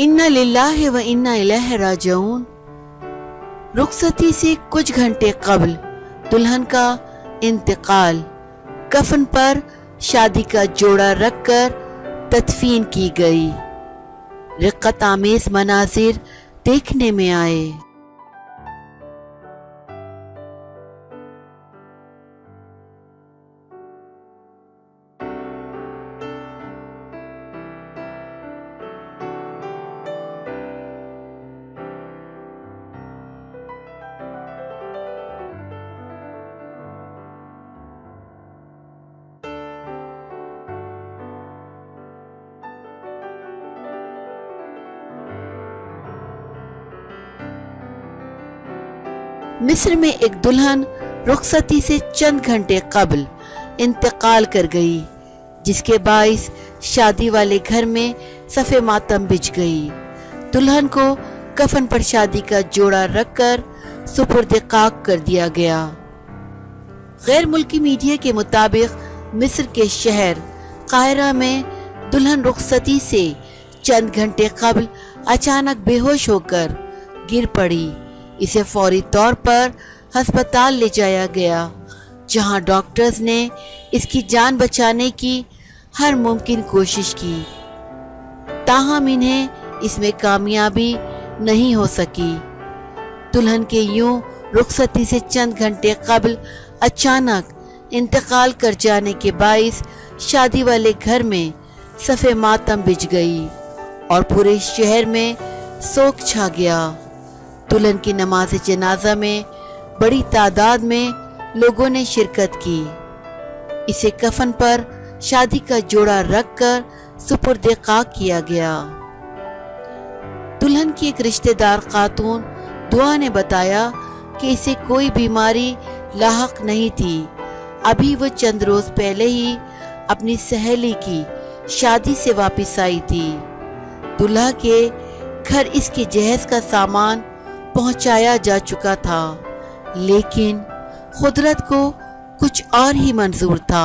इन्ना लिल्लाहि व इन्ना इलैहि राजिऊन। रुखसती से कुछ घंटे कबल दुल्हन का इंतकाल। कफन पर शादी का जोड़ा रखकर तदफीन की गई। रिक्कत आमेज मनाजिर देखने में आए। मिस्र में एक दुल्हन रुखसती से चंद घंटे कबल इंतकाल कर गई, जिसके बाइस शादी वाले घर में सफ़े मातम बिछ गई। दुल्हन को कफन पर शादी का जोड़ा रखकर सुपुर्द खाक कर दिया गया। गैर मुल्की मीडिया के मुताबिक मिस्र के शहर काहिरा में दुल्हन रुखसती से चंद घंटे कबल अचानक बेहोश होकर गिर पड़ी। इसे फौरी तौर पर हस्पताल ले जाया गया, जहां डॉक्टर्स ने इसकी जान बचाने की हर मुमकिन कोशिश की, ताहम इन्हें इसमें कामयाबी नहीं हो सकी। दुल्हन के यूं रुखसती से चंद घंटे कबल अचानक इंतकाल कर जाने के बाइस शादी वाले घर में सफ़े मातम बिछ गई और पूरे शहर में सोग छा गया। दुल्हन की नमाज जनाजा में बड़ी तादाद में लोगों ने शिरकत की। इसे कफन पर शादी का जोड़ा रखकर सुपुर्द खाक किया गया। दुल्हन की एक रिश्तेदार खातून दुआ ने बताया कि इसे कोई बीमारी लाहक नहीं थी। अभी वो चंद रोज पहले ही अपनी सहेली की शादी से वापस आई थी। दुल्हा के घर इसके जहेज का सामान पहुंचाया जा चुका था, लेकिन खुदरत को कुछ और ही मंजूर था।